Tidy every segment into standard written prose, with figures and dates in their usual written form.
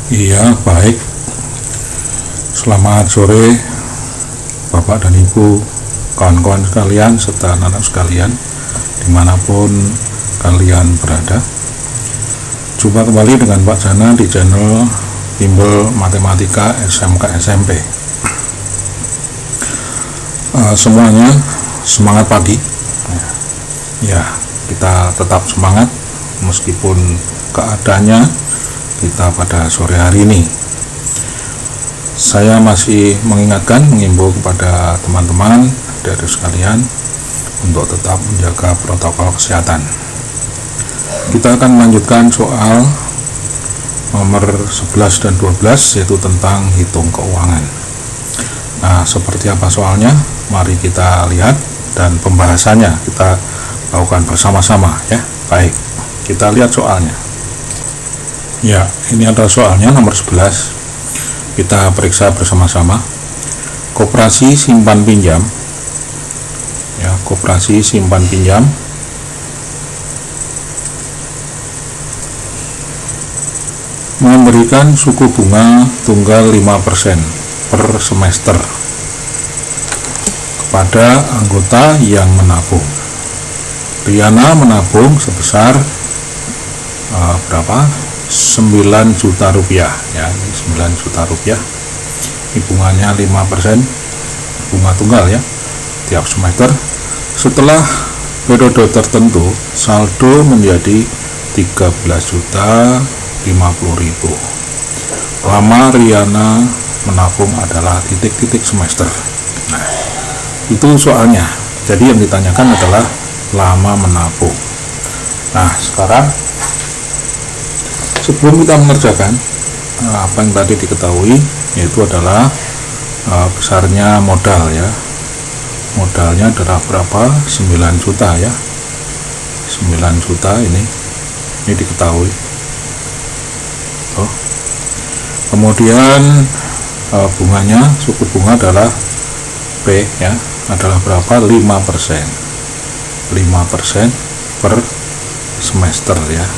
Iya, baik. Selamat sore Bapak dan Ibu, kawan-kawan sekalian, serta anak-anak sekalian, dimanapun kalian berada. Jumpa kembali dengan Pak Jana di channel Bimbel Matematika SMK SMP. Semuanya semangat pagi. Ya, kita tetap semangat meskipun keadaannya kita pada sore hari ini. Saya masih mengimbau kepada teman-teman dari sekalian untuk tetap menjaga protokol kesehatan. Kita akan melanjutkan soal nomor 11 dan 12, yaitu tentang hitung keuangan. Nah, seperti apa soalnya? Mari kita lihat, dan pembahasannya kita lakukan bersama-sama ya. Baik, kita lihat soalnya. Ya, ini adalah soalnya nomor 11. Kita periksa bersama-sama. Koperasi simpan pinjam. Ya, koperasi simpan pinjam memberikan suku bunga tunggal 5% per semester kepada anggota yang menabung. Riana menabung sebesar berapa? 9 juta rupiah ya, 9 juta rupiah. Bunganya 5% bunga tunggal ya tiap semester. Setelah periode tertentu, saldo menjadi 13.050.000. Lama Riana menabung adalah titik-titik semester. Nah, itu soalnya. Jadi yang ditanyakan adalah lama menabung. Nah, sekarang sebelum kita mengerjakan apa yang tadi diketahui, yaitu adalah besarnya modal ya. Modalnya adalah berapa? 9 juta ya. 9 juta ini diketahui. Kemudian bunganya, suku bunga adalah P ya, adalah berapa? 5%. 5% per semester ya.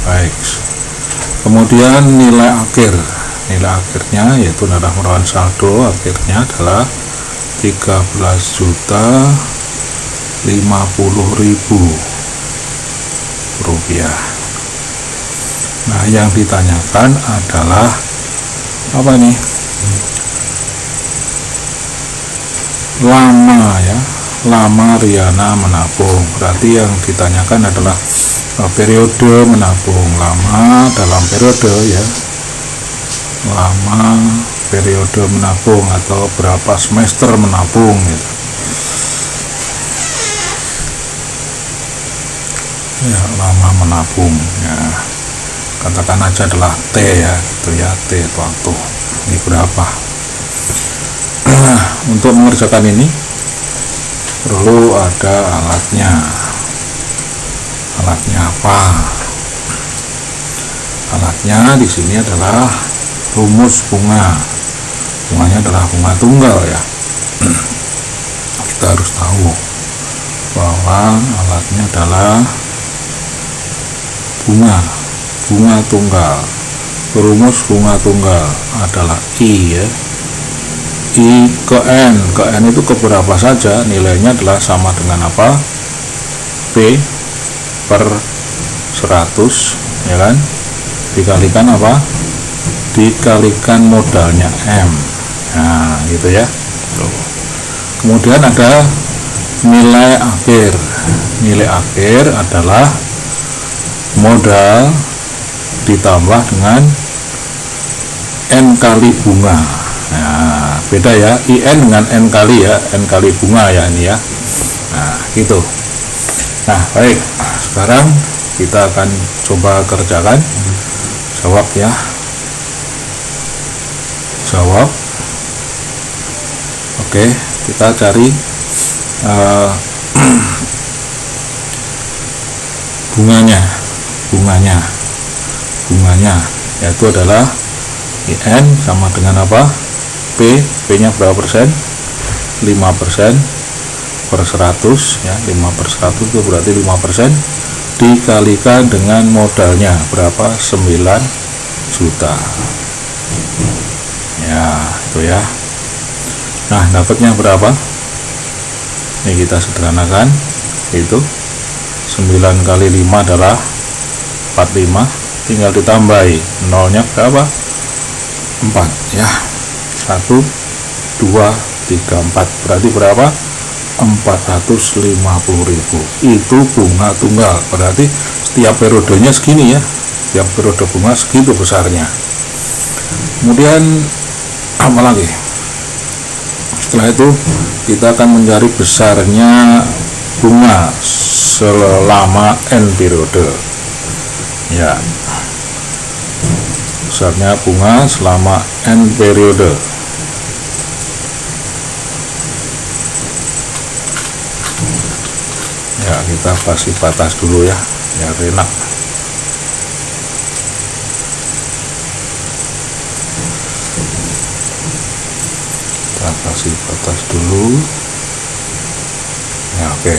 Baik, kemudian nilai akhirnya yaitu adalah merupakan saldo akhirnya adalah 13.050.000 rupiah. Nah, yang ditanyakan adalah apa nih? Lama ya, lama Riana menabung. Berarti yang ditanyakan adalah periode menabung. Lama dalam periode ya, lama periode menabung atau berapa semester menabung gitu. Ya, lama menabung ya, katakan aja adalah T ya, gitu ya, T itu waktu. Ini berapa? Untuk mengerjakan ini perlu ada alatnya. Alatnya apa? Alatnya di sini adalah rumus bunga. Bunganya adalah bunga tunggal ya. Kita harus tahu bahwa alatnya adalah bunga tunggal. Rumus bunga tunggal adalah I ya. I ke N. Ke N itu ke berapa saja? Nilainya adalah sama dengan apa? P per 100 ya kan, dikalikan apa? Dikalikan modalnya M. Nah, gitu ya. Kemudian ada nilai akhir. Nilai akhir adalah modal ditambah dengan N kali bunga. Nah, beda ya, IN dengan N kali ya, N kali bunga ya ini ya. Nah, gitu. Nah, baik. Sekarang kita akan coba kerjakan. Jawab ya. Jawab. Oke, kita cari bunganya, yaitu adalah IN sama dengan apa? P nya berapa persen? 5% per 100 ya, 5/100 itu berarti 5% dikalikan dengan modalnya berapa? 9 juta. Ya, itu ya. Nah, dapatnya berapa? Ini kita sederhanakan, itu 9 kali 5 adalah 45, tinggal ditambahi nolnya berapa? 4 ya. 1 2 3 4, berarti berapa? 450.000. Itu bunga tunggal, berarti setiap periodenya segini ya, setiap periode bunga segitu besarnya. Kemudian apa lagi? Setelah itu kita akan mencari besarnya bunga selama N periode ya, besarnya bunga selama N periode. Ya, kita kasih batas dulu ya, biar enak. Kita kasih batas dulu ya. Oke.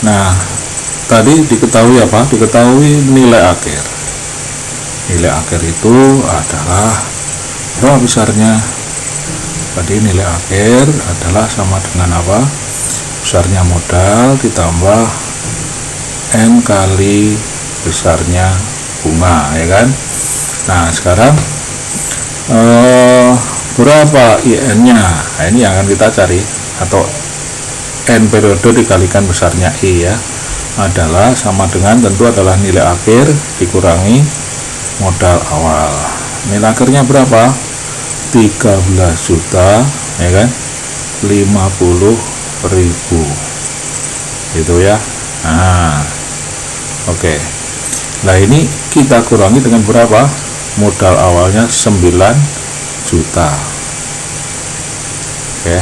Nah tadi diketahui apa? Diketahui nilai akhir. Nilai akhir itu adalah berapa besarnya? Tadi nilai akhir adalah sama dengan apa? Besarnya modal ditambah N kali besarnya bunga, ya kan? Nah sekarang berapa IN-nya? Nah, ini yang akan kita cari, atau N periode dikalikan besarnya I ya, adalah sama dengan, tentu adalah nilai akhir dikurangi modal awal. Nilai akhirnya berapa? 13 juta, ya kan? 50.000 itu ya. Nah oke. Nah ini kita kurangi dengan berapa? Modal awalnya 9 juta. Oke.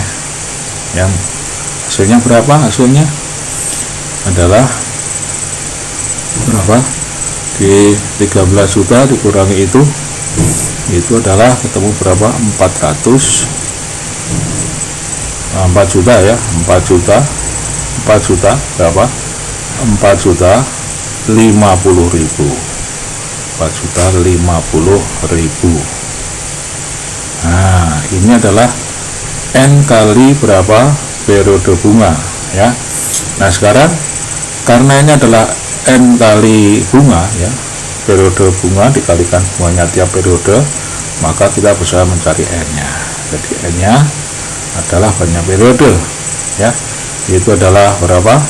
Yang hasilnya berapa? Hasilnya adalah berapa? Di 13 juta dikurangi itu adalah ketemu berapa? 4 juta ya. 4 juta berapa? 4.050.000. 4.050.000. Nah ini adalah N kali berapa periode bunga ya. Nah sekarang karena ini adalah N kali bunga ya, periode bunga dikalikan bunganya tiap periode, maka kita bisa mencari N nya. Jadi N nya adalah banyak periode ya, itu adalah berapa?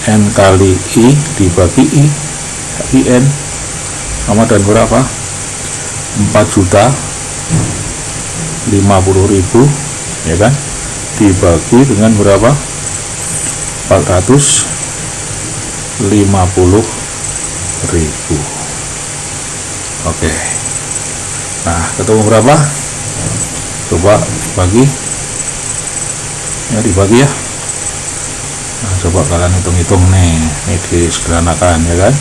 N kali I dibagi I, IN sama dengan berapa? 4.050.000 ya kan, dibagi dengan berapa? 450.000. Oke. Nah ketemu berapa? Coba bagi ya, dibagi ya. Nah, coba kalian hitung-hitung nih, ini disederhanakan ya kan.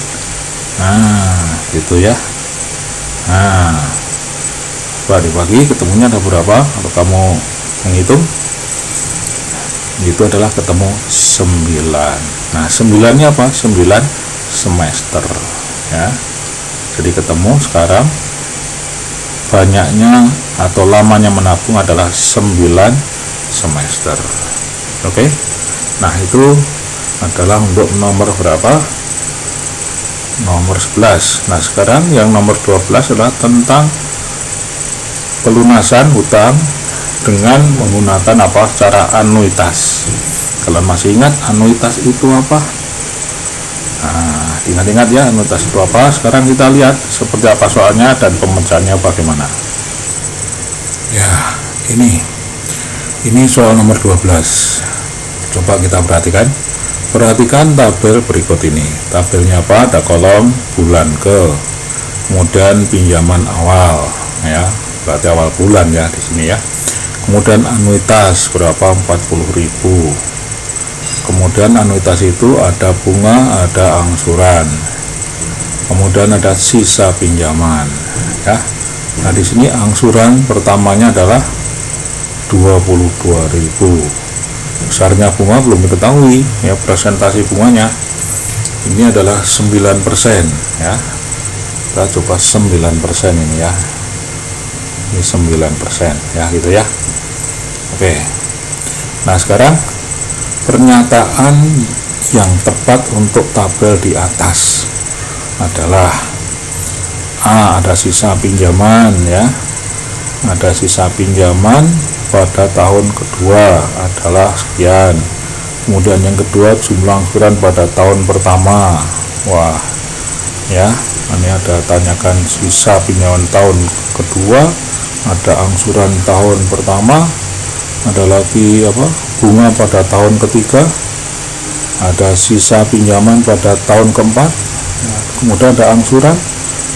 Nah gitu ya. Nah coba dibagi, ketemunya ada berapa? Kalau kamu menghitung, itu adalah ketemu 9. Nah 9 nya apa? 9 semester ya. Jadi ketemu sekarang banyaknya atau lamanya menabung adalah 9 semester. Oke. Nah itu adalah untuk nomor berapa? Nomor 11. Nah sekarang yang nomor 12 adalah tentang pelunasan hutang dengan menggunakan apa? Cara anuitas. Kalian masih ingat anuitas itu apa? Nah ingat-ingat ya, anuitas itu apa. Sekarang kita lihat seperti apa soalnya dan pemecahannya bagaimana ya. Ini soal nomor 12. Coba kita perhatikan tabel berikut ini. Tabelnya apa? Ada kolom bulan ke, kemudian pinjaman awal ya, berarti awal bulan ya di sini ya. Kemudian anuitas berapa? 40.000. Kemudian anuitas itu ada bunga, ada angsuran. Kemudian ada sisa pinjaman ya. Nah di sini angsuran pertamanya adalah 22.000. Besarnya bunga belum diketahui ya, presentasi bunganya ini adalah 9% ya. Kita coba 9% ini ya, ini 9% ya gitu ya. Oke, nah sekarang pernyataan yang tepat untuk tabel di atas adalah A, ada sisa pinjaman ya, ada sisa pinjaman pada tahun kedua adalah sekian. Kemudian yang kedua jumlah angsuran pada tahun pertama. Wah ya, ini ada tanyakan sisa pinjaman tahun kedua, ada angsuran tahun pertama, ada lagi apa, bunga pada tahun ketiga, ada sisa pinjaman pada tahun keempat, kemudian ada angsuran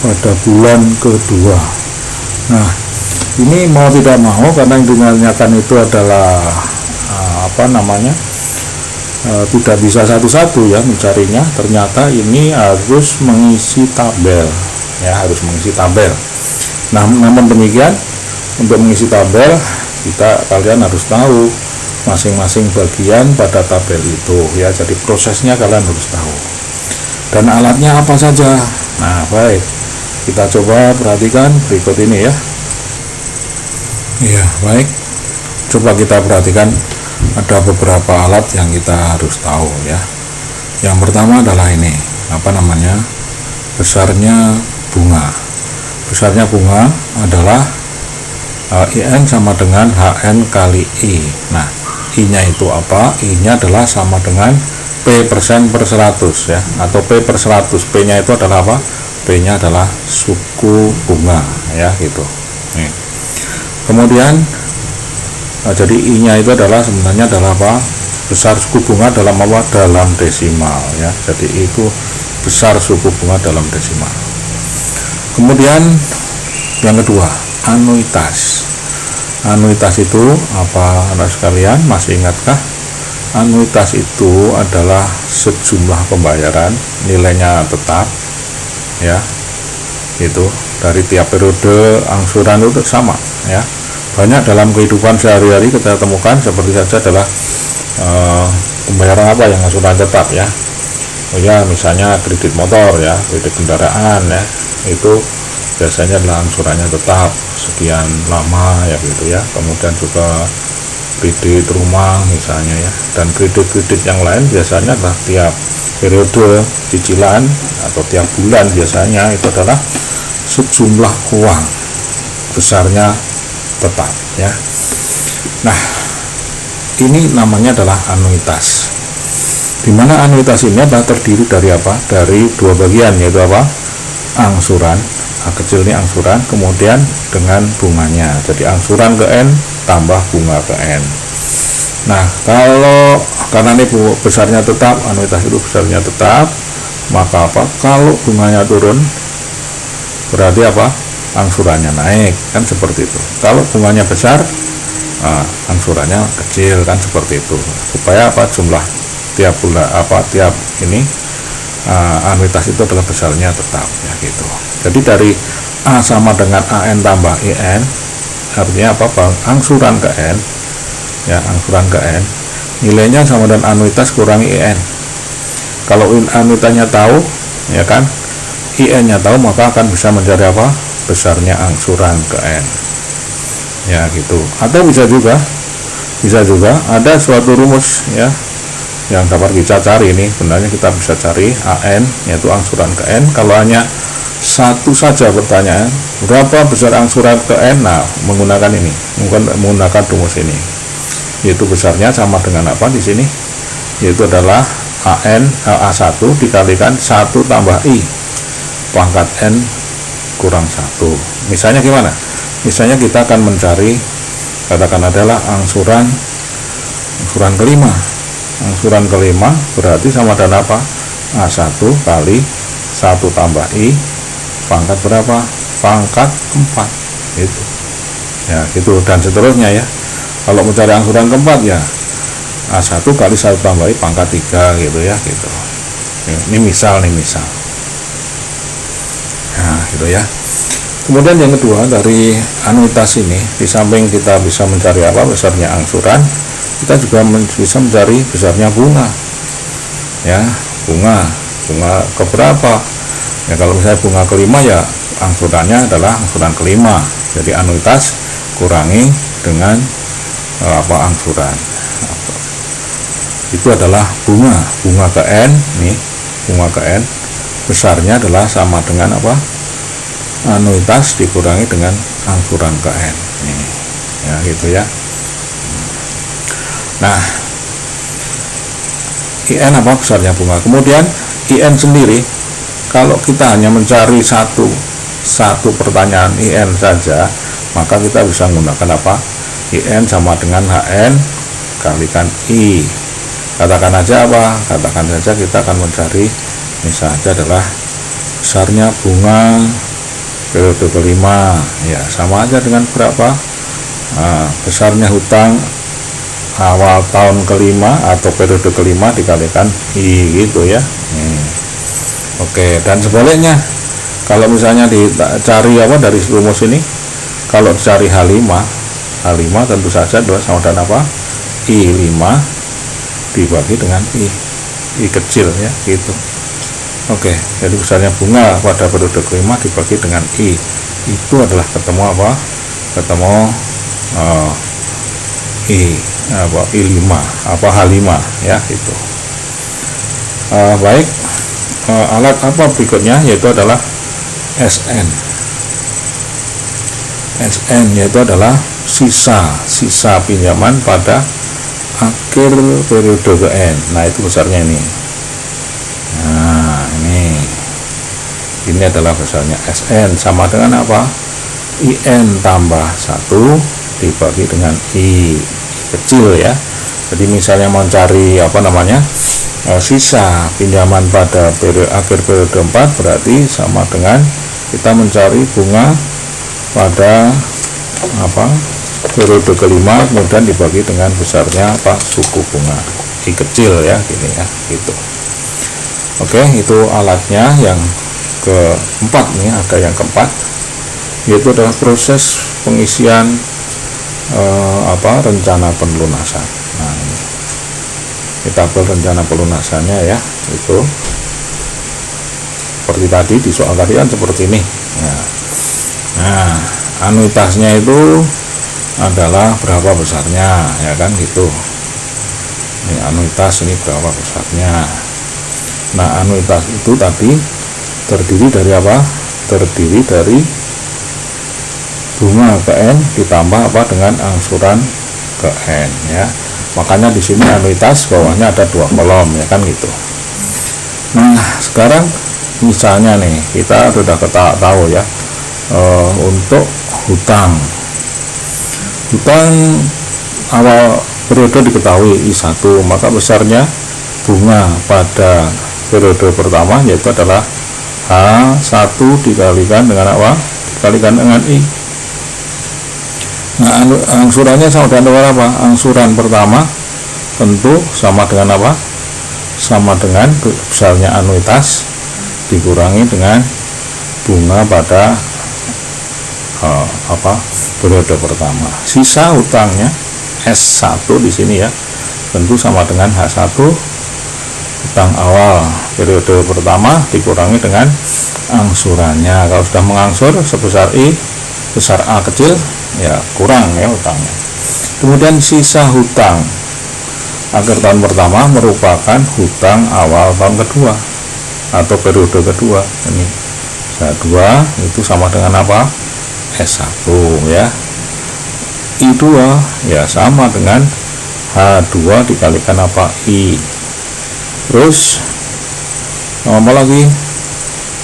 pada bulan kedua. Nah ini mau tidak mau, karena yang ditanyakan itu adalah tidak bisa satu-satu ya mencarinya, ternyata ini harus mengisi tabel ya, harus mengisi tabel. Nah namun demikian, untuk mengisi tabel kalian harus tahu masing-masing bagian pada tabel itu ya, jadi prosesnya kalian harus tahu, dan alatnya apa saja. Nah baik, kita coba perhatikan berikut ini ya. Iya baik, coba kita perhatikan, ada beberapa alat yang kita harus tahu ya. Yang pertama adalah ini, besarnya bunga. Besarnya bunga adalah IN sama dengan HN kali I. Nah I nya itu apa? I nya adalah sama dengan P% per 100 ya, atau P per 100. P nya itu adalah apa? P nya adalah suku bunga ya gitu. Nih. Kemudian jadi I nya itu adalah sebenarnya adalah apa? Besar suku bunga dalam apa? Dalam desimal ya. Jadi itu besar suku bunga dalam desimal. Kemudian yang kedua, anuitas. Anuitas itu apa anak sekalian, masih ingatkah? Anuitas itu adalah sejumlah pembayaran, nilainya tetap ya, itu dari tiap periode angsuran itu sama ya. Banyak dalam kehidupan sehari-hari kita temukan, seperti saja adalah pembayaran apa yang angsuran tetap ya. Oh ya, misalnya kredit motor ya, kredit kendaraan ya, itu biasanya adalah angsurannya tetap sekian lama ya gitu ya. Kemudian juga kredit rumah misalnya ya, dan kredit-kredit yang lain biasanya adalah tiap periode cicilan atau tiap bulan, biasanya itu adalah sejumlah uang besarnya tetap ya. Nah ini namanya adalah anuitas, dimana anuitas ini adalah terdiri dari apa? Dari dua bagian, yaitu apa? Angsuran, A kecil ini angsuran, kemudian dengan bunganya, jadi angsuran ke N tambah bunga ke N. Nah karena ini besarnya tetap, anuitas itu besarnya tetap, maka apa? Kalau bunganya turun berarti apa? Angsurannya naik, kan seperti itu. Kalau bunganya besar, angsurannya kecil, kan seperti itu. Supaya apa? Jumlah tiap bulan tiap ini anuitas itu adalah besarnya tetap ya gitu. Jadi dari A sama dengan AN tambah IN, artinya apa? Angsuran ke N ya, angsuran ke N nilainya sama dengan anuitas kurangi IN. Kalau anuitasnya tahu ya kan, IN nya tahu, maka akan bisa mencari apa? Besarnya angsuran ke N ya gitu. Atau bisa juga ada suatu rumus ya yang dapat kita cari. Ini sebenarnya kita bisa cari AN, yaitu angsuran ke N. Kalau hanya satu saja pertanyaan, berapa besar angsuran ke N? Nah menggunakan ini, menggunakan rumus ini, yaitu besarnya sama dengan apa di sini, yaitu adalah A1 dikalikan 1 tambah I pangkat N kurang 1. Misalnya gimana? Misalnya kita akan mencari, katakan adalah angsuran kelima. Angsuran kelima berarti sama dengan apa? A1 kali 1 tambah I pangkat berapa? Pangkat 4 itu ya gitu, dan seterusnya ya. Kalau mencari angsuran keempat ya A1 kali 1 tambah I pangkat 3 gitu ya gitu. Ini misal nah gitu ya. Kemudian yang kedua, dari anuitas ini, di samping kita bisa mencari apa besarnya angsuran, kita juga bisa mencari besarnya bunga, ya, bunga keberapa. Ya, kalau misalnya bunga kelima, ya angsurannya adalah angsuran kelima. Jadi anuitas kurangi dengan angsuran. Itu adalah bunga ke n nih, bunga ke n besarnya adalah sama dengan apa? Anuitas dikurangi dengan angsuran ke n. Nih, ya gitu ya. Nah, IN apa besarnya bunga. Kemudian IN sendiri, kalau kita hanya mencari satu pertanyaan IN saja, maka kita bisa menggunakan apa? IN sama dengan HN kalikan I. Katakan aja apa? Katakan saja kita akan mencari, misalnya adalah besarnya bunga periode kelima, ya sama aja dengan berapa? Besarnya hutang awal tahun kelima atau periode kelima dikalikan I, gitu ya. Oke, dan sebaliknya, kalau misalnya dicari apa dari rumus ini, kalau dicari H5 tentu saja adalah sama dengan apa? I5 dibagi dengan I kecil, ya gitu. Oke, jadi besarnya bunga pada periode kelima dibagi dengan I, itu adalah ketemu apa? Ketemu I5 H5, ya itu. Baik, alat apa berikutnya, yaitu adalah SN yaitu adalah sisa pinjaman pada akhir periode ke N. Nah, itu besarnya ini. Nah, ini adalah besarnya SN sama dengan apa? IN tambah 1 dibagi dengan I kecil, ya. Jadi misalnya mau cari sisa pinjaman pada akhir periode 4, berarti sama dengan kita mencari bunga pada periode kelima, kemudian dibagi dengan besarnya suku bunga I kecil, ya gini ya gitu. Oke, itu alatnya. Yang keempat nih, ada yang keempat, yaitu adalah proses pengisian rencana pelunasan. Nah, ini tabel rencana pelunasannya, ya, itu seperti tadi di soal tadi kan seperti ini. Nah, anuitasnya itu adalah berapa besarnya, ya kan gitu. Ini anuitas, ini berapa besarnya. Nah, anuitas itu tadi terdiri dari apa? Terdiri dari bunga ke N ditambah dengan angsuran ke N, ya. Makanya di sini anuitas bawahnya ada 2 kolom, ya kan gitu. Nah, sekarang misalnya nih, kita sudah tahu ya, untuk hutang awal periode diketahui I1, maka besarnya bunga pada periode pertama yaitu adalah H1 dikalikan dengan apa? Dikalikan dengan I. Nah, angsurannya sama dengan apa? Angsuran pertama tentu sama dengan apa? Sama dengan besarnya anuitas dikurangi dengan bunga pada periode pertama. Sisa hutangnya S1 di sini, ya, tentu sama dengan H1 hutang awal periode pertama dikurangi dengan angsurannya. Kalau sudah mengangsur sebesar I, besar A kecil, ya kurang, ya, hutangnya. Kemudian sisa hutang akhir tahun pertama merupakan hutang awal tahun kedua atau periode kedua. Ini H2 itu sama dengan apa? S1, ya. I2 ya sama dengan H2 dikalikan apa? I. Terus apa lagi?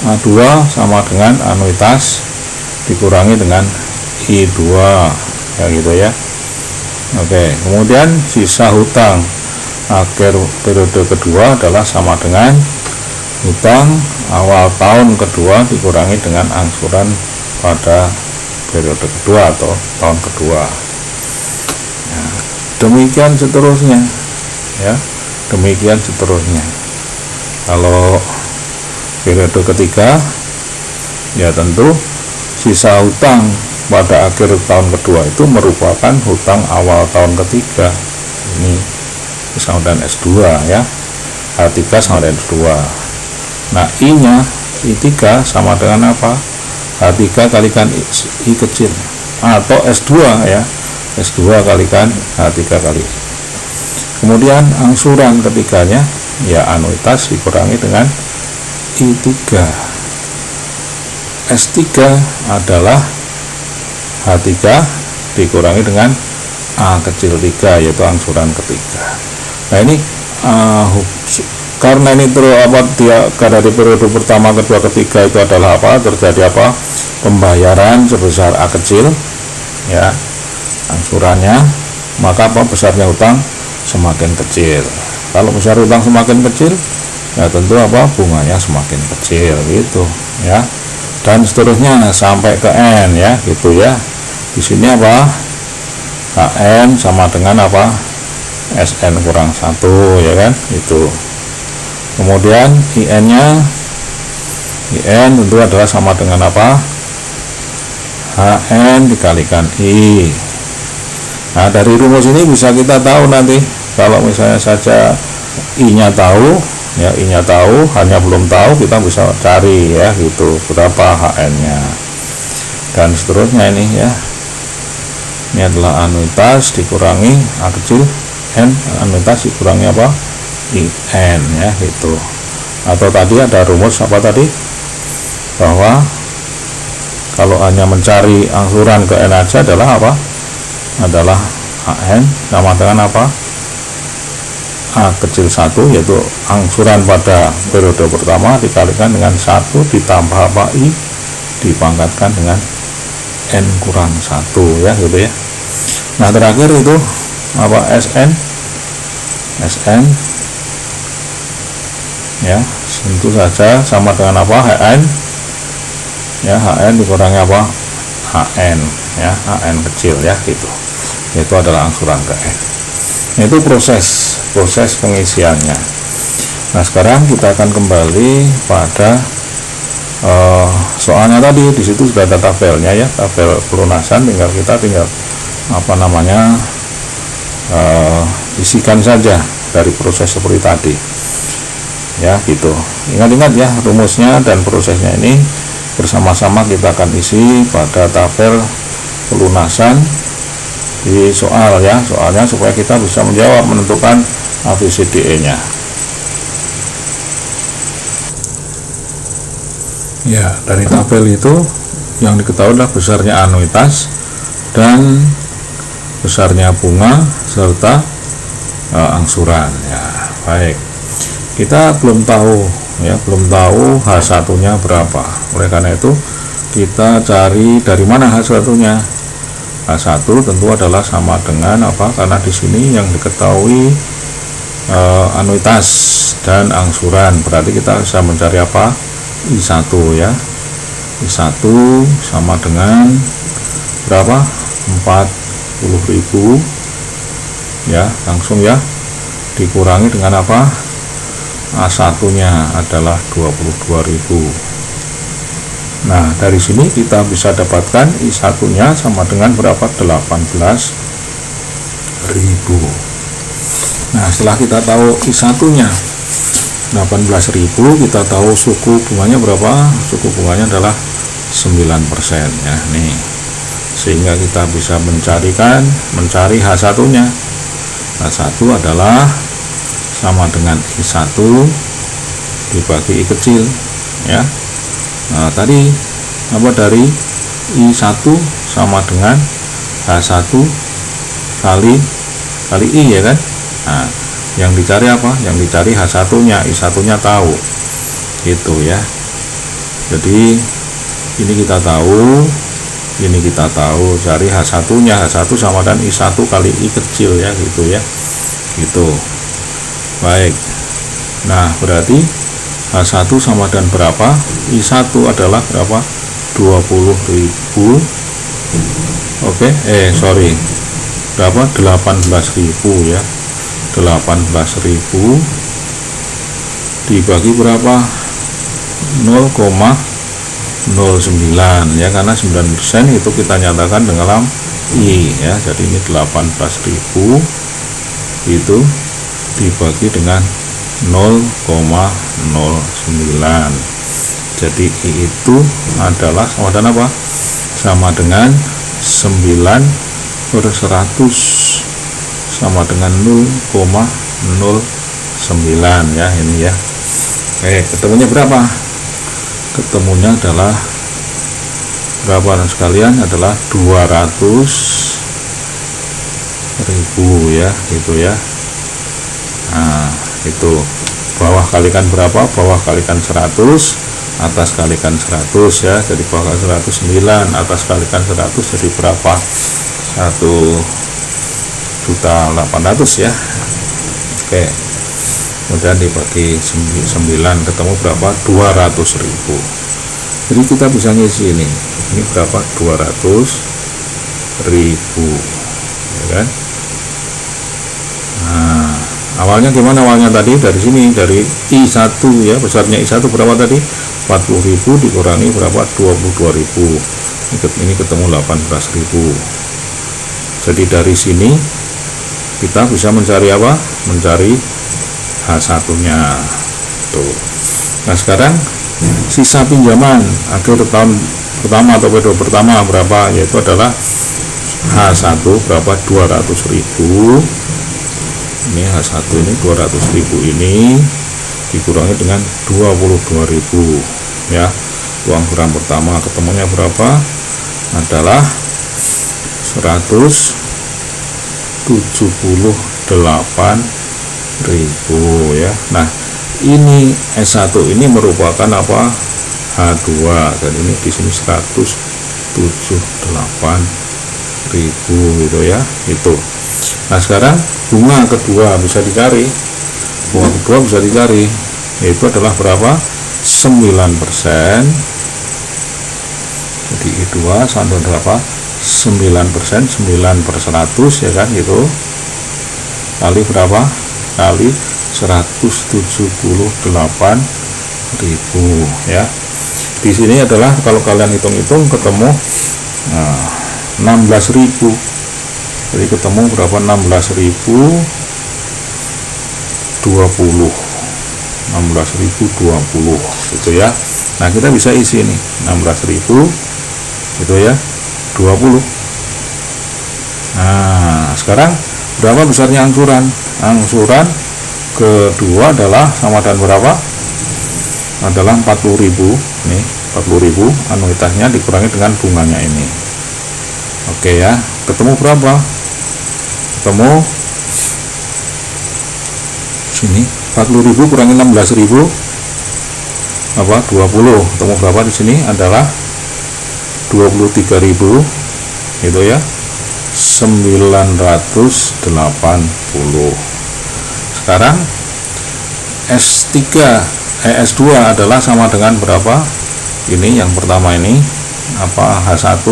A2 sama dengan anuitas dikurangi dengan I2, ya gitu ya. Oke, kemudian sisa hutang akhir periode kedua adalah sama dengan hutang awal tahun kedua dikurangi dengan angsuran pada periode kedua atau tahun kedua. Nah, demikian seterusnya, ya, demikian seterusnya. Kalau periode ketiga, ya tentu sisa hutang pada akhir tahun kedua itu merupakan hutang awal tahun ketiga. Ini sama dengan S2 ya, H3 sama dengan S2. Nah I nya I3 sama dengan apa? H3 kalikan I kecil, atau S2 ya, S2 kalikan H3 kali. Kemudian angsuran ketiganya ya anuitas dikurangi dengan I3. S3 adalah H3 dikurangi dengan A kecil 3, yaitu angsuran ketiga. Nah ini karena ini dari periode pertama, kedua, ketiga itu adalah apa? Terjadi apa? Pembayaran sebesar A kecil ya, angsurannya, maka apa? Besarnya hutang semakin kecil. Kalau besar hutang semakin kecil, ya tentu apa? Bunganya semakin kecil gitu ya. Dan seterusnya sampai ke N ya, gitu ya. Di sini apa? HN sama dengan apa? SN kurang 1 ya kan, itu. Kemudian IN nya, IN tentu adalah sama dengan apa? HN dikalikan I. Nah dari rumus ini bisa kita tahu nanti, kalau misalnya saja I nya tahu ya, I nya tahu, hanya belum tahu, kita bisa cari ya gitu, berapa HN nya dan seterusnya. Ini ya, ini adalah anuitas dikurangi A kecil N, anuitas dikurangi apa? IN ya gitu. Atau tadi ada rumus apa tadi, bahwa kalau hanya mencari angsuran ke N aja adalah apa? Adalah AN sama dengan apa? A kecil 1, yaitu angsuran pada periode pertama dikalikan dengan 1 ditambah apa? I dipangkatkan dengan N kurang 1 ya gitu ya. Nah terakhir itu apa? SN ya, tentu saja sama dengan apa? HN ya, HN dikurangi apa? HN ya, HN kecil ya gitu. Itu adalah angsuran ke N. Itu proses pengisiannya. Nah sekarang kita akan kembali pada soalnya tadi. Di situ sudah ada tabelnya ya, tabel pelunasan, tinggal apa namanya, isikan saja dari proses seperti tadi ya gitu. Ingat-ingat ya rumusnya dan prosesnya ini bersama-sama kita akan isi pada tabel pelunasan di soal ya, soalnya supaya kita bisa menjawab, menentukan ABCDE nya ya. Dari tabel itu yang diketahui adalah besarnya anuitas dan besarnya bunga serta angsuran ya. Baik, kita belum tahu H1 nya berapa. Oleh karena itu kita cari dari mana H1 nya. H1 tentu adalah sama dengan apa? Karena di sini yang diketahui anuitas dan angsuran, berarti kita bisa mencari apa? I1 ya. I1 sama dengan berapa? 40.000 ya, langsung ya, dikurangi dengan apa? A1 nya adalah 22.000. Nah dari sini kita bisa dapatkan I1 nya sama dengan berapa? 18.000. Nah setelah kita tahu I1 nya 18.000, kita tahu suku bunganya berapa? Suku bunganya adalah 9% ya nih, sehingga kita bisa mencari H1 nya. H1 adalah sama dengan I1 dibagi I kecil ya. Nah tadi apa, dari I1 sama dengan H1 kali I ya kan. Nah yang dicari apa? Yang dicari H1 nya, I1 nya tahu gitu ya. Jadi ini kita tahu, cari H1 nya. H1 sama dengan I1 kali I kecil ya gitu ya gitu. Baik, nah berarti H1 sama dengan berapa? I1 adalah berapa? 20.000. Oke, berapa? 18.000 ya. 18.000 dibagi berapa? 0,18 0,9 ya, karena 9% itu kita nyatakan dengan I ya. Jadi ini 18.000 itu dibagi dengan 0,09. Jadi I itu adalah sama dengan apa? Sama dengan 9/100, sama dengan 0,09 ya ini ya. Oke, ketemunya berapa? Ketemunya adalah berapa sekalian? Adalah 200.000 ya, gitu ya. Nah, itu bawah kalikan berapa? Bawah kalikan 100, atas kalikan 100 ya. Jadi bawah 109, atas kalikan 100 jadi berapa? 1.800.000 ya. Oke, kemudian dibagi 9 ketemu berapa? 200.000. Jadi kita bisa ngisi ini berapa? 200.000 ya kan. Nah, awalnya gimana? Awalnya tadi dari sini, dari I1 ya, besarnya I1 berapa tadi? 40.000 dikurangi berapa? 22.000. Ini ketemu 18.000. Jadi dari sini kita bisa mencari apa? Mencari H1 nya tuh. Nah, sekarang sisa pinjaman akhir tahun pertama atau periode pertama berapa? Yaitu adalah H1 berapa? 200.000. Ini H1 ini 200.000 ini dikurangi dengan 22.000 ya. Uang kurang pertama ketemunya berapa? Adalah 178.000 ya. Nah, ini S1 ini merupakan apa? H2. Dan ini di sini 178.000 gitu ya. Itu. Nah, sekarang bunga kedua bisa dicari. Bunga kedua bisa dicari, yaitu adalah berapa? 9%. Jadi I2 sama dengan berapa? 9%, 9/100 ya kan, gitu. Kali berapa? Kali 178.000 ya. Di sini adalah kalau kalian hitung-hitung ketemu 16.000. Jadi ketemu berapa? 16.020. 16.020 gitu ya. Nah, kita bisa isi ini 16.000 gitu ya, 20. Nah, sekarang berapa besarnya angsuran? Angsuran kedua adalah sama dengan berapa? Adalah 40.000. Nih, 40.000 anuitasnya dikurangi dengan bunganya ini. Oke ya, ketemu berapa? Ketemu sini 40.000 kurangi 16.000 apa? 20. Ketemu berapa di sini? Adalah 23.000 itu ya, 980. Sekarang S2 adalah sama dengan berapa? Ini yang pertama ini apa? H1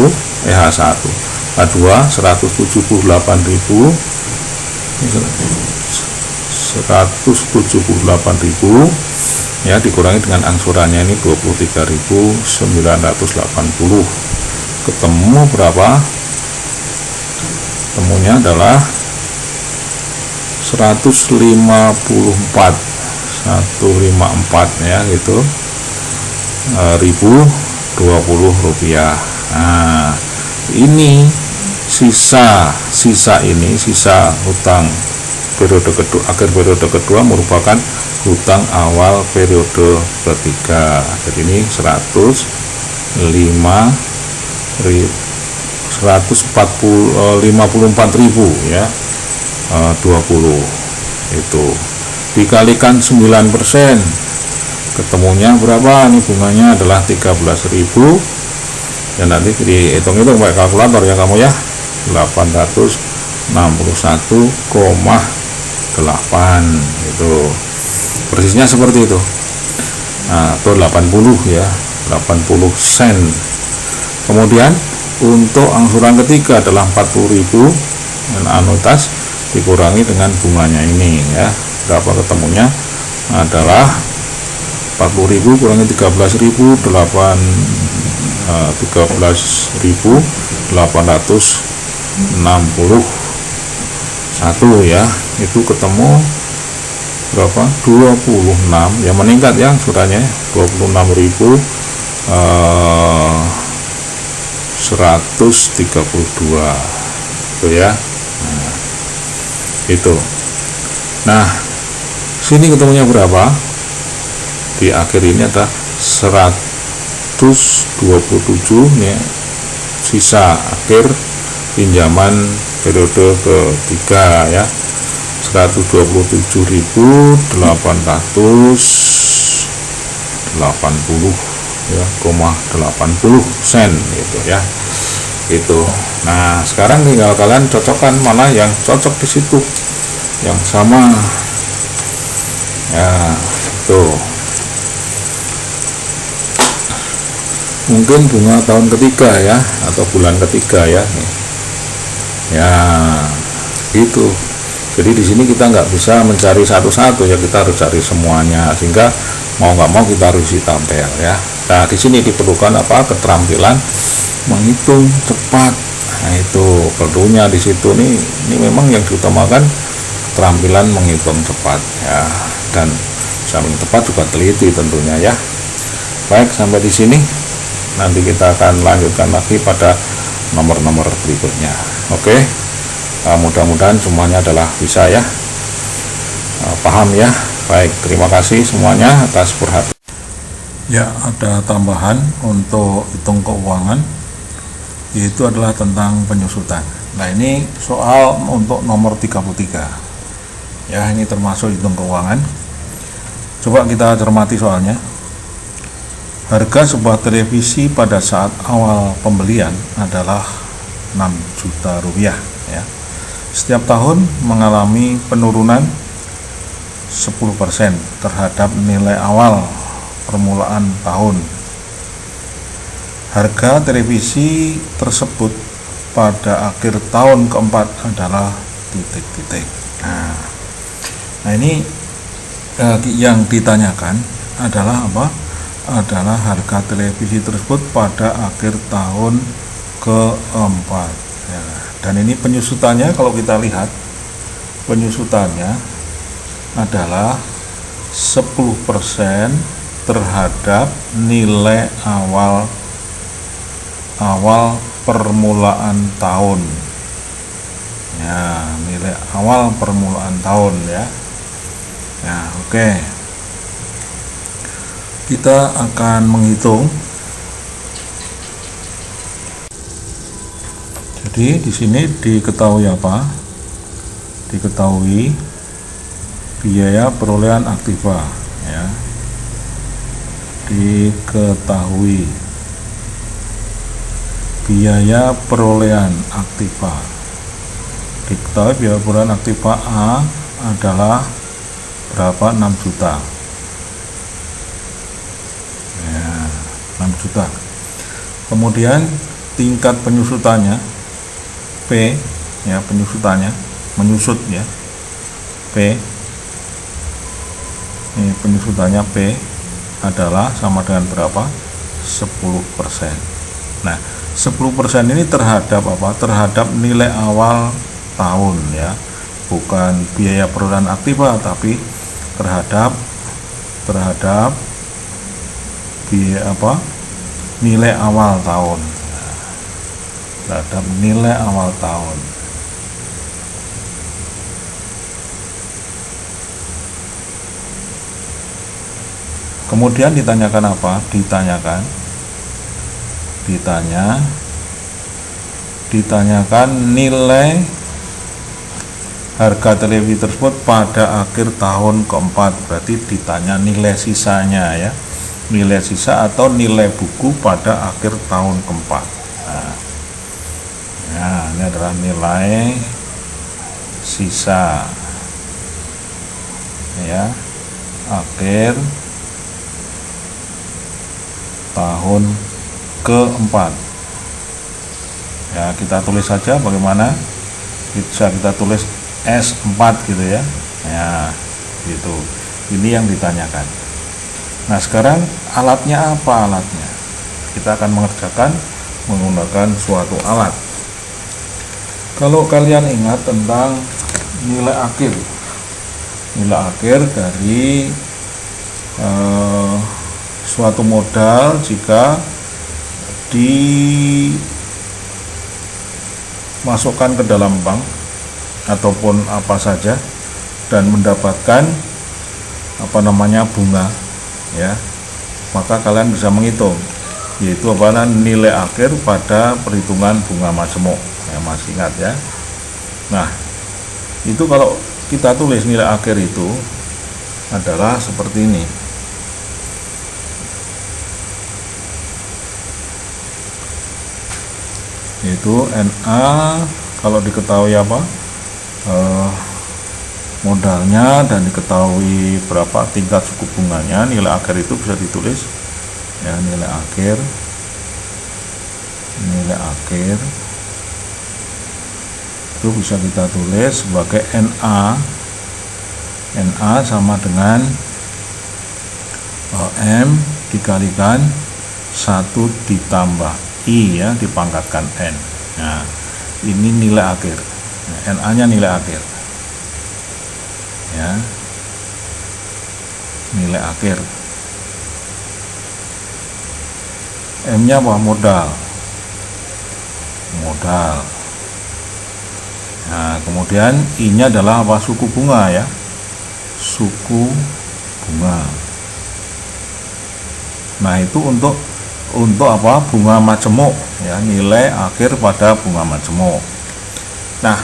H2 178.000 ya, dikurangi dengan angsurannya ini 23.980. Ketemu berapa? Ketemunya adalah 154 ya gitu, Rp1.020. Nah, ini sisa hutang periode kedua, akhir periode kedua merupakan hutang awal periode ketiga. Jadi ini 154.000 ya, 20 itu dikalikan 9%, ketemunya berapa? Ini bunganya adalah 13.000 ya. Nanti dihitung-hitung pakai kalkulator ya kamu ya, 861,8 itu persisnya seperti itu. Nah, atau 80 ya, 80 sen. Kemudian untuk angsuran ketiga adalah 40.000 dan anuitas dikurangi dengan bunganya ini ya. Berapa ketemunya? Adalah 40.000 kurangi 13.000, 13.861 ya, itu ketemu berapa? 26 ya, meningkat ya suratnya 26.132 itu ya. Itu. Nah, sini ketemunya berapa? Di akhir ini ada 127 ya, sisa akhir pinjaman periode ketiga ya, 127.880 ya, 80 sen gitu ya. Itu. Nah, sekarang tinggal kalian cocokkan mana yang cocok di situ, yang sama ya. Tuh, mungkin bunga tahun ketiga ya, atau bulan ketiga ya. Ya, gitu. Jadi di sini kita nggak bisa mencari satu-satu ya, kita harus cari semuanya, sehingga mau nggak mau kita harus isi tabel ya. Nah, di sini diperlukan apa? Keterampilan menghitung cepat. Nah, itu perlunya di situ nih. Ini memang yang diutamakan keterampilan menghitung cepat ya, dan samping tepat juga teliti tentunya ya. Baik, sampai di sini. Nanti kita akan lanjutkan lagi pada nomor-nomor berikutnya. Oke. Mudah-mudahan semuanya adalah bisa ya, paham ya. Baik, terima kasih semuanya atas perhatian. Ya, ada tambahan untuk hitung keuangan, yaitu adalah tentang penyusutan. Nah, ini soal untuk nomor 33 ya, ini termasuk hitung keuangan. Coba kita cermati soalnya. Harga sebuah televisi pada saat awal pembelian adalah 6 juta rupiah ya. Setiap tahun mengalami penurunan 10% terhadap nilai awal permulaan tahun. Harga televisi tersebut pada akhir tahun keempat adalah titik-titik. Nah, ini yang ditanyakan adalah apa? Adalah harga televisi tersebut pada akhir tahun keempat ya. Dan ini penyusutannya, kalau kita lihat penyusutannya adalah 10% terhadap nilai awal permulaan tahun ya, nilai awal permulaan tahun ya. Ya, oke. Kita akan menghitung. Jadi di sini diketahui apa? Diketahui biaya perolehan aktiva ya. Diketahui biaya perolehan aktiva. Diketahui biaya perolehan aktiva A adalah berapa? 6 juta. 6 juta. Kemudian tingkat penyusutannya P ya, penyusutannya menyusut ya, P. Ini penyusutannya P adalah sama dengan berapa? 10%. Nah, 10% ini terhadap apa? Terhadap nilai awal tahun ya. Bukan biaya perolehan aktiva, tapi terhadap biaya apa? Nilai awal tahun. Terhadap nilai awal tahun. Kemudian ditanyakan apa? Ditanyakan nilai harga televisi tersebut pada akhir tahun keempat. Berarti ditanya nilai sisanya ya, nilai sisa atau nilai buku pada akhir tahun keempat. Nah, ini adalah nilai sisa ya, akhir tahun keempat ya. Kita tulis saja bagaimana, bisa kita tulis S4 gitu ya. Ya, gitu. Ini yang ditanyakan. Nah, sekarang alatnya apa? kita akan mengerjakan menggunakan suatu alat. Kalau kalian ingat tentang nilai akhir dari suatu modal jika dimasukkan ke dalam bank ataupun apa saja dan mendapatkan bunga, ya, maka kalian bisa menghitung, yaitu nilai akhir pada perhitungan bunga majemuk, ya, masih ingat ya. Nah, itu kalau kita tulis nilai akhir itu adalah seperti ini. Yaitu NA kalau diketahui modalnya dan diketahui berapa tingkat suku bunganya, nilai akhir itu bisa ditulis ya, nilai akhir itu bisa kita tulis sebagai NA sama dengan M dikalikan 1 ditambah I, ya, dipangkatkan N. Nah, ini nilai akhir. Nah, NA nya nilai akhir, ya, nilai akhir. M nya modal. Nah, kemudian I nya adalah suku bunga, ya, suku bunga. Nah, itu untuk bunga majemuk, ya, nilai akhir pada bunga majemuk. Nah,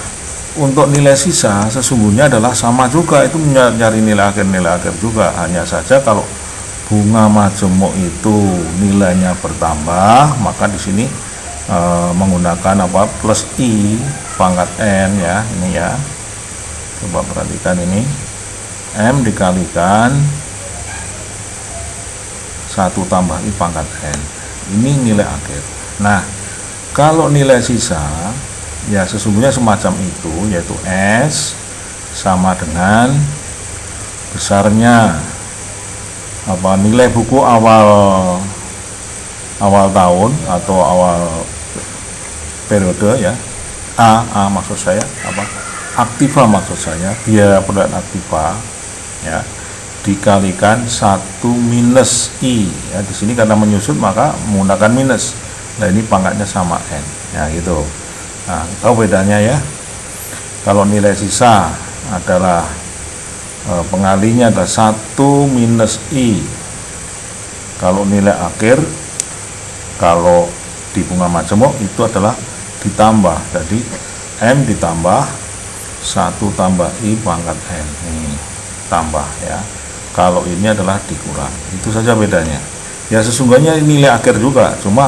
untuk nilai sisa sesungguhnya adalah sama juga, itu mencari nilai akhir juga, hanya saja kalau bunga majemuk itu nilainya bertambah, maka di sini menggunakan plus I pangkat N, ya, ini ya. Coba perhatikan ini, M dikalikan 1 tambah I pangkat N. Ini nilai akhir. Nah, kalau nilai sisa ya sesungguhnya semacam itu, yaitu S sama dengan besarnya nilai buku awal tahun atau awal periode, ya, A maksud saya aktiva maksud saya, biaya perolehan aktiva, ya, dikalikan 1 minus I, ya, di sini karena menyusut maka menggunakan minus. Nah, ini pangkatnya sama N, ya, gitu. Nah, tahu bedanya, ya. Kalau nilai sisa adalah pengalinya adalah 1 minus I. Kalau nilai akhir, kalau di bunga majemuk itu adalah ditambah, jadi M ditambah 1 tambah I pangkat N, ini tambah, ya. Kalau ini adalah dikurang, itu saja bedanya. Ya, sesungguhnya nilai akhir juga, cuma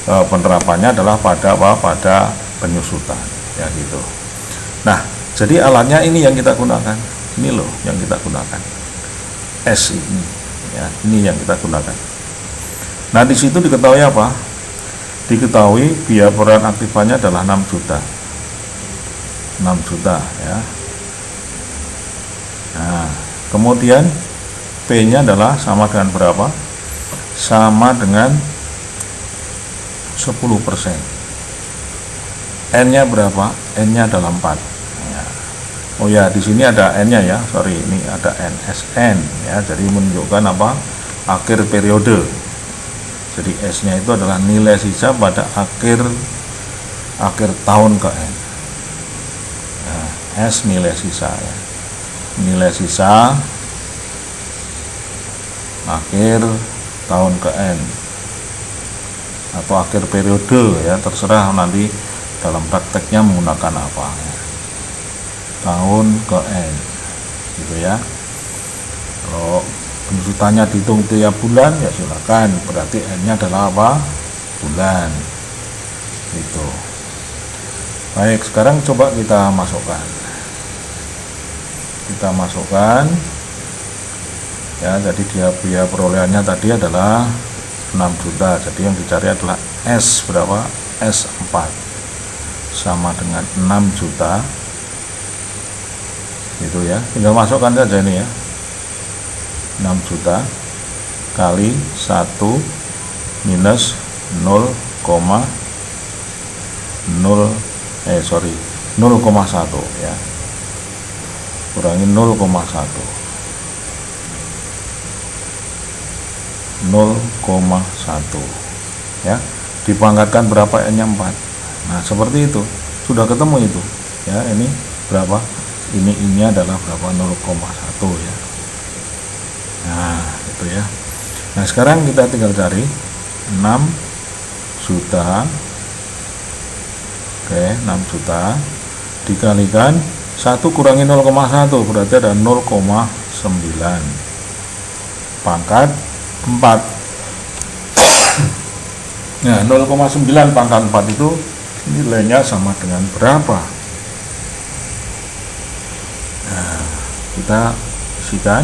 penerapannya adalah pada penyusutan, ya, gitu. Nah, jadi alatnya ini yang kita gunakan, ini loh yang kita gunakan, S ini, ya, ini yang kita gunakan. Nah, di situ diketahui diketahui biaya perolehan aktifanya adalah 6 juta, ya. Nah, kemudian P nya adalah sama dengan berapa? Sama dengan 10%. N nya berapa? N nya adalah 4, ya. Oh ya, di sini ada N nya, ya, sorry, ini ada NSN, ya, jadi menunjukkan akhir periode. Jadi S nya itu adalah nilai sisa pada akhir tahun ke N. Nah, S nilai sisa, ya, nilai sisa akhir tahun ke N atau akhir periode, ya, terserah nanti dalam prakteknya menggunakan apa, ya. Tahun ke N, gitu, ya. Kalau penyusutannya dihitung tiap bulan, ya silakan, berarti N nya adalah bulan, gitu. Baik, sekarang coba kita masukkan, ya, jadi biaya perolehannya tadi adalah 6 juta, jadi yang dicari adalah S berapa? S 4 sama dengan 6 juta, gitu, ya, tinggal masukkan saja ini, ya, 6 juta kali 1 minus 0,0 0,1 ya, kurangi 0,1 ya, dipangkatkan berapa, n nya 4. Nah seperti itu, sudah ketemu itu ya. Ini berapa, ini adalah berapa, 0,1 ya. Nah itu ya. Nah sekarang kita tinggal cari 6 juta. Oke, 6 juta dikalikan 1 kurangi 0,1 berarti ada 0,9 pangkat 4. Nah 0,9 pangkat 4 itu nilainya sama dengan berapa? Nah kita isikan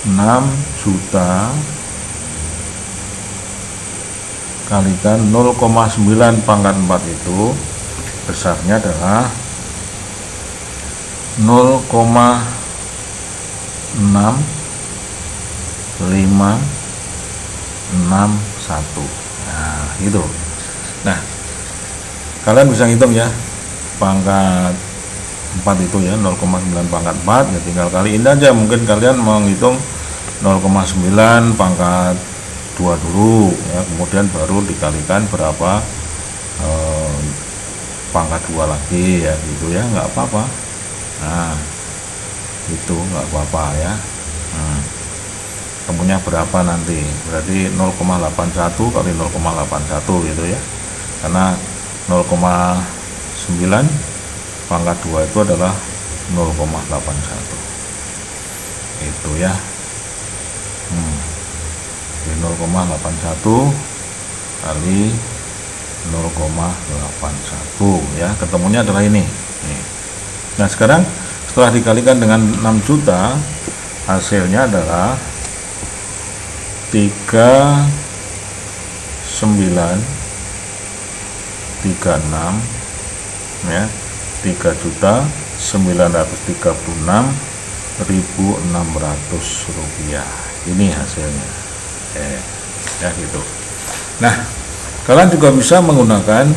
6 juta kalikan 0,9 pangkat 4 itu besarnya adalah 0,6561. Nah gitu. Nah kalian bisa ngitung ya, pangkat 4 itu ya, 0,9 pangkat 4 ya, tinggal kaliin aja. Mungkin kalian mau ngitung 0,9 pangkat 2 dulu ya, kemudian baru dikalikan berapa pangkat 2 lagi ya, gitu ya, nggak apa-apa. Nah itu nggak apa-apa ya. Temunya berapa nanti, berarti 0,81 kali 0,81 gitu ya, karena 0,9 pangkat 2 itu adalah 0,81 itu ya. 0,81 kali 0,81 ya, ketemunya adalah ini. Nah sekarang setelah dikalikan dengan 6 juta, hasilnya adalah 3936 ya, 3.936.600 rupiah. Ini hasilnya ya gitu. Nah kalian juga bisa menggunakan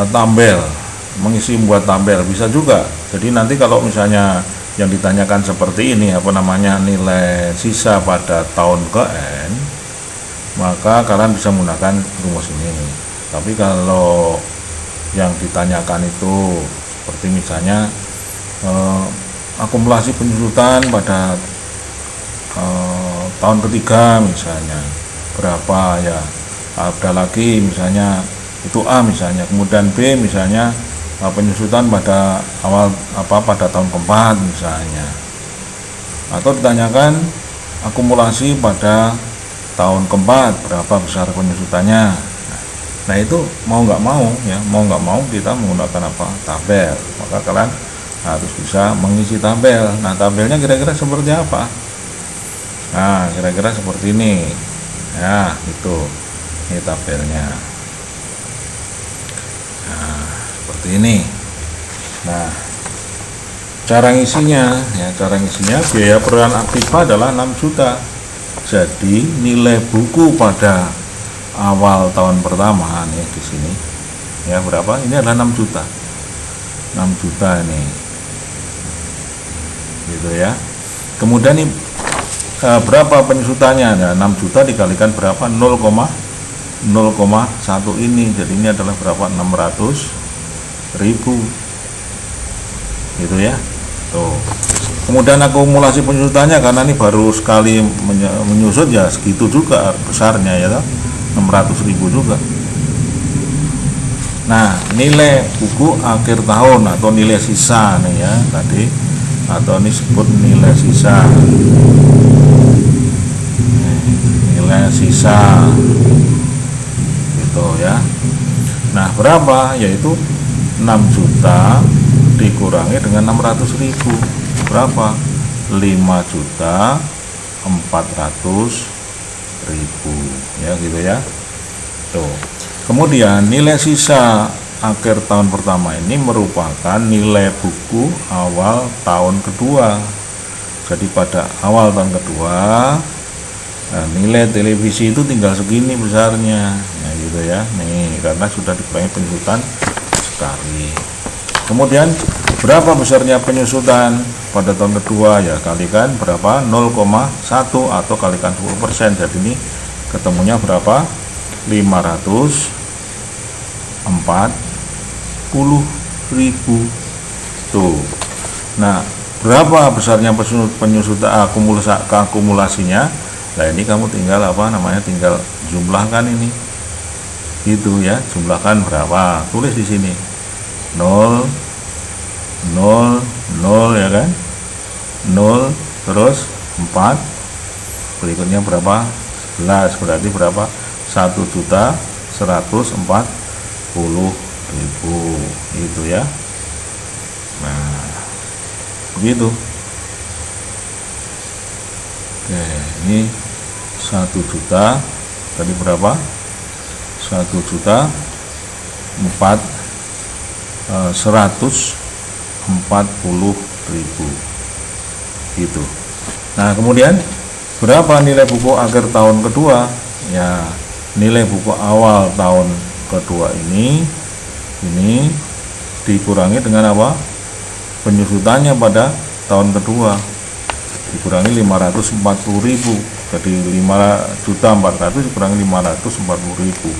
tabel, mengisi buat tabel bisa juga. Jadi nanti kalau misalnya yang ditanyakan seperti ini, apa namanya, nilai sisa pada tahun ke N, maka kalian bisa menggunakan rumus ini. Tapi kalau yang ditanyakan itu seperti misalnya akumulasi penyusutan pada tahun ketiga misalnya berapa ya, ada lagi misalnya itu A misalnya, kemudian B misalnya penyusutan pada pada tahun keempat misalnya, atau ditanyakan akumulasi pada tahun keempat berapa besar penyusutannya. Nah itu mau nggak mau ya, mau nggak mau kita menggunakan apa, tabel. Maka kalian harus bisa mengisi tabel. Nah tabelnya kira-kira seperti apa? Nah kira-kira seperti ini ya, itu ini tabelnya. Nah seperti ini. Nah cara ngisinya ya, cara ngisinya biaya perolehan aktiva adalah 6 juta. Jadi nilai buku pada awal tahun pertama nih di sini ya berapa? Ini adalah 6 juta. 6 juta ini. Gitu ya. Kemudian ini berapa penyusutannya? Nah, 6 juta dikalikan berapa? 0,1 ini. Jadi ini adalah berapa? 600.000. Gitu ya. Tuh. Kemudian akumulasi penyusutannya, karena ini baru sekali menyusut ya segitu juga besarnya ya, 600.000 juga. Nah, nilai buku akhir tahun atau nilai sisa nih ya tadi, atau ini sebut nilai sisa. Nilai sisa gitu ya. Nah, berapa? Yaitu 6 juta dikurangi dengan 600.000. Berapa? 5.400.000 ya, gitu ya. Tuh. Kemudian nilai sisa akhir tahun pertama ini merupakan nilai buku awal tahun kedua. Jadi pada awal tahun kedua Nah, nilai televisi itu tinggal segini besarnya, nah gitu ya, nih karena sudah dikurangi penyusutan sekali. Kemudian berapa besarnya penyusutan pada tahun kedua, ya kalikan berapa, 0,1 atau kalikan 20%. Jadi ini ketemunya berapa, 540.000 tuh. Nah, berapa besarnya penyusutan akumulasinya? Nah, ini kamu tinggal tinggal jumlahkan ini, gitu ya, jumlahkan berapa, tulis di sini 0 0 0 ya kan, 0 terus 4, berikutnya berapa, 11, berarti berapa, 1.140.000 gitu ya. Nah, begitu. Oke, ini 1 juta tadi berapa, 1.140.000 gitu. Nah, kemudian berapa nilai buku akhir tahun kedua? Ya, nilai buku awal tahun kedua ini dikurangi dengan apa, penyusutannya pada tahun kedua, dikurangi 540.000. Jadi 5.400.000 dikurangi 540.000,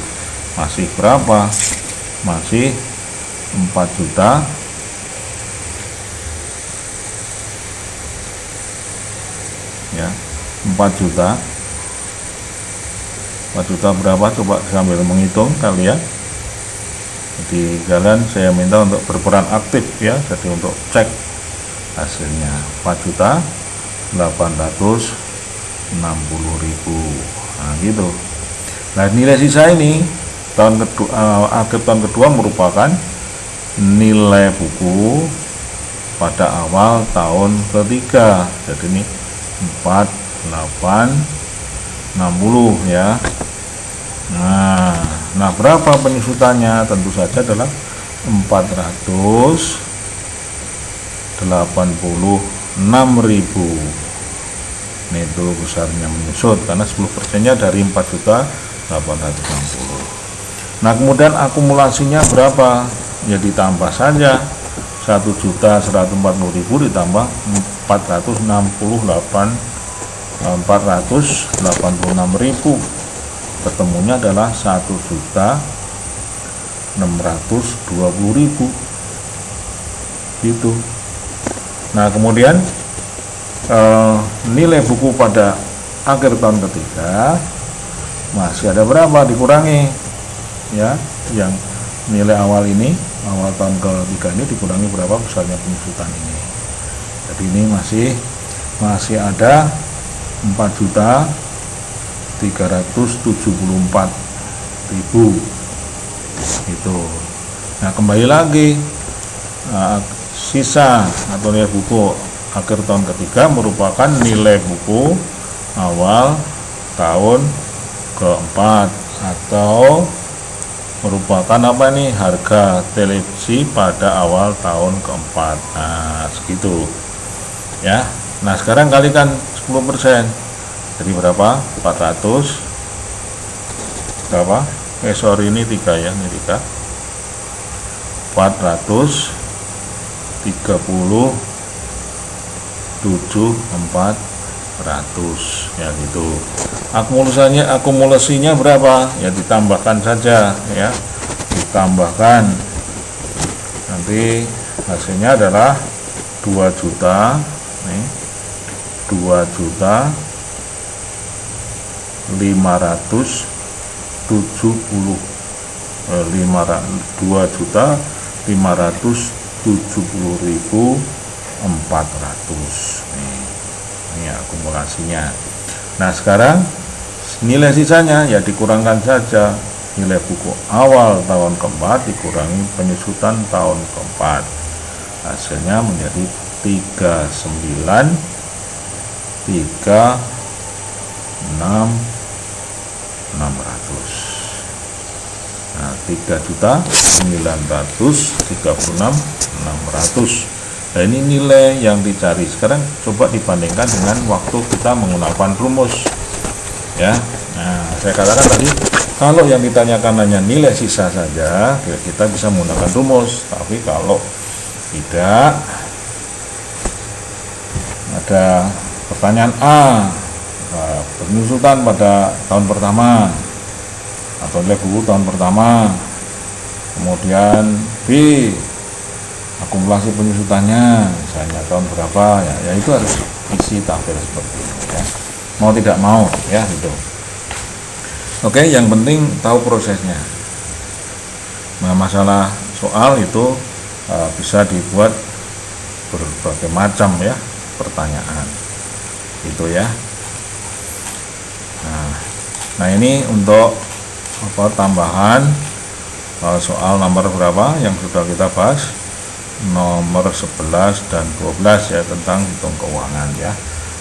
masih berapa, masih 4 juta ya, 4 juta berapa, coba sambil menghitung kalian. Jadi kalian saya minta untuk berperan aktif ya, jadi untuk cek hasilnya 4.860.000. Nah gitu. Nah, nilai sisa ini tahun kedua, akhir tahun kedua merupakan nilai buku pada awal tahun ketiga. Jadi ini 4.860 ya. Nah, berapa penyusutannya? Tentu saja adalah 486.000. Ini itu besarnya menyusut karena 10%-nya dari 4.860. Nah, kemudian akumulasinya berapa? Ya ditambah saja 1.140.000 ditambah 486.000, ketemunya adalah 1.620.000 gitu. Nah, kemudian nilai buku pada akhir tahun ketiga masih ada berapa, dikurangi ya, yang nilai awal ini, awal tahun ketiga ini dikurangi berapa besarnya penyusutan ini. Jadi ini masih ada 4.374.000 itu. Nah, kembali lagi, sisa atau nilai buku akhir tahun ketiga merupakan nilai buku awal tahun keempat, atau merupakan apa nih, harga televisi pada awal tahun keempat. Nah, segitu ya. Nah, sekarang kalikan 10%, jadi berapa, 400 berapa, ini 3 ya, ini 3, 437.400 ya gitu. Akumulasinya berapa? Ya ditambahkan saja ya, ditambahkan, nanti hasilnya adalah 2 juta nih, 2.570.400 nih. Ini akumulasinya. Nah, sekarang nilai sisanya ya dikurangkan saja nilai buku awal tahun keempat dikurangi penyusutan tahun keempat, hasilnya menjadi 39.396.600. Nah, 3.936.600. Nah, ini nilai yang dicari. Sekarang coba dibandingkan dengan waktu kita menggunakan rumus. ya. Nah, saya katakan tadi kalau yang ditanyakan hanya nilai sisa saja, kita bisa menggunakan rumus. Tapi kalau tidak, ada pertanyaan A, penyusutan pada tahun pertama atau nilai buku tahun pertama, kemudian B, akumulasi penyusutannya misalnya tahun berapa, ya itu harus isi tabel seperti itu ya, mau tidak mau ya gitu. Oke, yang penting tahu prosesnya. Nah, masalah soal itu bisa dibuat berbagai macam ya pertanyaan gitu ya. Nah ini untuk tambahan soal nomor berapa yang sudah kita bahas, nomor 11 dan 12 ya, tentang hitung keuangan ya.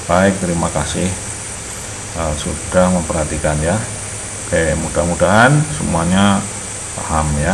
Baik, terima kasih sudah memperhatikan ya. Oke, mudah-mudahan semuanya paham ya.